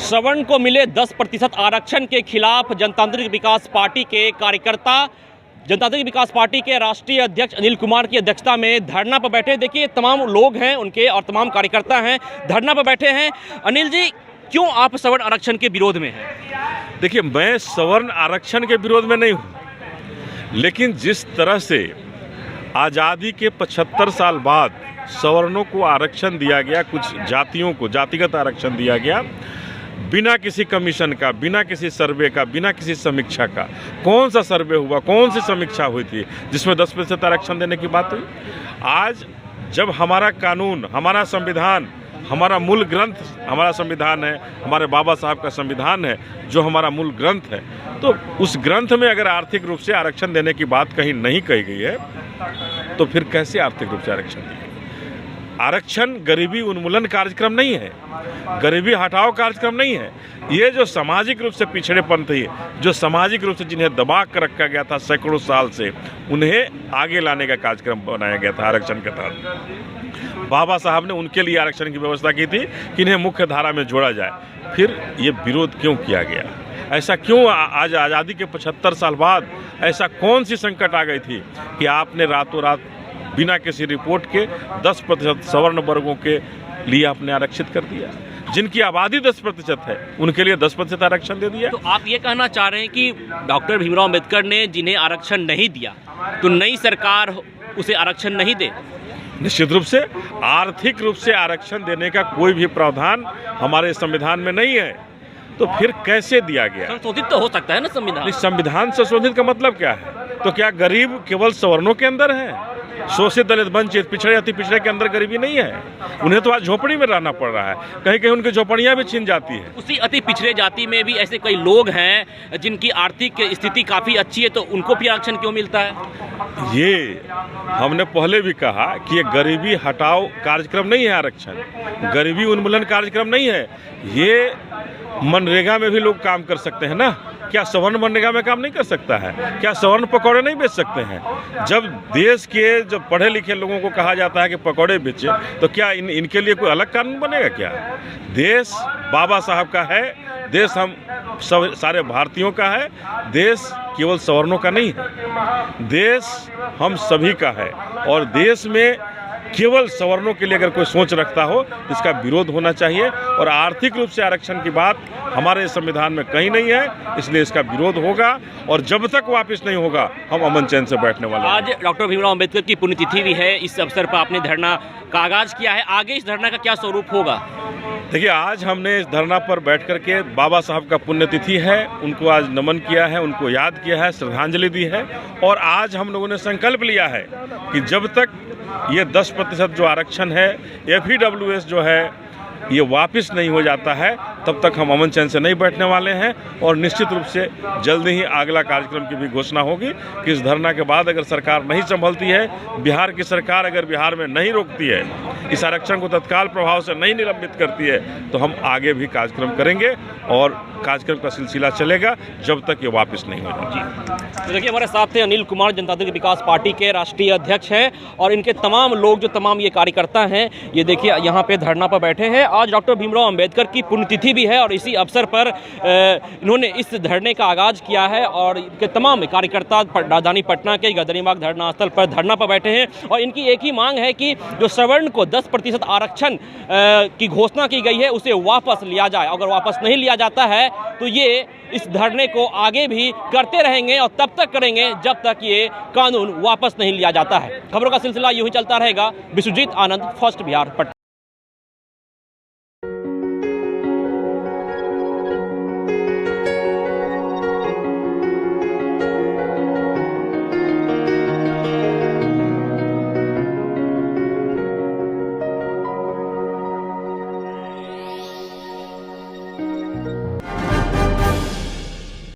श्रवण को मिले 10% आरक्षण के खिलाफ जनतांत्रिक विकास पार्टी के कार्यकर्ता जनतांत्रिक विकास पार्टी के राष्ट्रीय अध्यक्ष अनिल कुमार की अध्यक्षता में धरना पर बैठे। देखिए तमाम लोग हैं उनके और तमाम कार्यकर्ता हैं धरना पर बैठे हैं। अनिल जी, क्यों आप सवर्ण आरक्षण के विरोध में हैं? देखिए, मैं सवर्ण आरक्षण के विरोध में नहीं हूँ, लेकिन जिस तरह से आज़ादी के 75 साल बाद सवर्णों को आरक्षण दिया गया, कुछ जातियों को जातिगत आरक्षण दिया गया बिना किसी कमीशन का, बिना किसी सर्वे का, बिना किसी समीक्षा का। कौन सा सर्वे हुआ, कौन सी समीक्षा हुई थी जिसमें 10% आरक्षण देने की बात हुई? आज जब हमारा कानून, हमारा संविधान, हमारा मूल ग्रंथ हमारा संविधान है, हमारे बाबा साहब का संविधान है जो हमारा मूल ग्रंथ है, तो उस ग्रंथ में अगर आर्थिक रूप से आरक्षण देने की बात कहीं नहीं कही गई है तो फिर कैसे आर्थिक रूप से आरक्षण दिया? आरक्षण गरीबी उन्मूलन कार्यक्रम नहीं है, गरीबी हटाओ कार्यक्रम नहीं है। ये जो सामाजिक रूप से पिछड़ेपन थी, जो सामाजिक रूप से जिन्हें दबा कर रखा गया था सैकड़ों साल से, उन्हें आगे लाने का कार्यक्रम बनाया गया था आरक्षण के तहत। बाबा साहब ने उनके लिए आरक्षण की व्यवस्था की थी कि इन्हें मुख्य धारा में जोड़ा जाए। फिर ये विरोध क्यों किया गया? ऐसा क्यों आज आज़ादी के 75 साल बाद ऐसा कौन सी संकट आ गई थी कि आपने रातों रात बिना किसी रिपोर्ट के 10% सवर्ण वर्गों के लिए आपने आरक्षित कर दिया? जिनकी आबादी 10% है उनके लिए 10% आरक्षण दे दिया। तो आप ये कहना चाह रहे हैं कि डॉक्टर भीमराव अंबेडकर ने जिन्हें आरक्षण नहीं दिया तो नई सरकार उसे आरक्षण नहीं दे? निश्चित रूप से आर्थिक रूप से आरक्षण देने का कोई भी प्रावधान हमारे संविधान में नहीं है, तो फिर कैसे दिया गया? संशोधित तो हो सकता है ना संविधान। संविधान संशोधित का मतलब क्या है? तो क्या गरीब केवल सवर्णों के अंदर है? शोषित, दलित, वंचित, पिछड़े, अति पिछड़े के अंदर गरीबी नहीं है? उन्हें तो आज झोपड़ी में रहना पड़ रहा है, कहीं कहीं उनकी झोपड़ियां भी छीन जाती है। उसी अति पिछड़े जाति में भी ऐसे कई लोग हैं जिनकी आर्थिक स्थिति काफी अच्छी है, तो उनको भी आरक्षण क्यों मिलता है? ये हमने पहले भी कहा कि ये गरीबी हटाओ कार्यक्रम नहीं है, आरक्षण गरीबी उन्मूलन कार्यक्रम नहीं है। ये मनरेगा में भी लोग काम कर सकते हैं ना। क्या सवर्ण मनरेगा में काम नहीं कर सकता है? क्या सवर्ण पकौड़े नहीं बेच सकते हैं? जब देश के जो पढ़े लिखे लोगों को कहा जाता है कि पकौड़े बेचे, तो क्या इनके लिए कोई अलग कानून बनेगा क्या? देश बाबा साहब का है, देश हम सब सारे भारतीयों का है, देश केवल सवर्णों का नहीं है, देश हम सभी का है। और देश में केवल सवर्णों के लिए अगर कोई सोच रखता हो तो इसका विरोध होना चाहिए। और आर्थिक रूप से आरक्षण की बात हमारे संविधान में कहीं नहीं है, इसलिए इसका विरोध होगा। और जब तक वापस नहीं होगा हम अमन चैन से बैठने वाले हैं। आज डॉक्टर भीमराव अंबेडकर की पुण्यतिथि भी है, इस अवसर पर आपने धरना का आगाज किया है। आगे इस धरना का क्या स्वरूप होगा? देखिए, आज हमने इस धरना पर बैठ करके बाबा साहब का पुण्यतिथि है, उनको आज नमन किया है, उनको याद किया है, श्रद्धांजलि दी है। और आज हम लोगों ने संकल्प लिया है कि जब तक ये 10% जो आरक्षण है, FEWS जो है, ये वापस नहीं हो जाता है, तब तक हम अमन चैन से नहीं बैठने वाले हैं। और निश्चित रूप से जल्द ही अगला कार्यक्रम की भी घोषणा होगी कि इस धरना के बाद अगर सरकार नहीं संभलती है, बिहार की सरकार अगर बिहार में नहीं रोकती है, इस आरक्षण को तत्काल प्रभाव से नहीं निलंबित करती है, तो हम आगे भी कार्यक्रम करेंगे और कार्यक्रम का सिलसिला चलेगा जब तक ये वापस नहीं हो जाती। तो देखिए, हमारे साथ थे अनिल कुमार, जनतांत्रिक विकास पार्टी के राष्ट्रीय अध्यक्ष हैं, और इनके तमाम लोग जो तमाम ये कार्यकर्ता हैं, ये देखिए यहाँ पे धरना पर बैठे हैं। आज डॉक्टर भीमराव अंबेडकर की पुण्यतिथि भी है और इसी अवसर पर इन्होंने इस धरने का आगाज किया है। और इनके तमाम कार्यकर्ता राजधानी पटना के गदरीबाग धरना स्थल पर धरना पर बैठे हैं और इनकी एक ही मांग है कि जो सवर्ण को 10% आरक्षण की घोषणा की गई है उसे वापस लिया जाए। अगर वापस नहीं लिया जाता है तो ये इस धरने को आगे भी करते रहेंगे और तब तक करेंगे जब तक ये कानून वापस नहीं लिया जाता है। खबरों का सिलसिला यूं ही चलता रहेगा। विश्वजीत आनंद, फर्स्ट बिहार, पटना।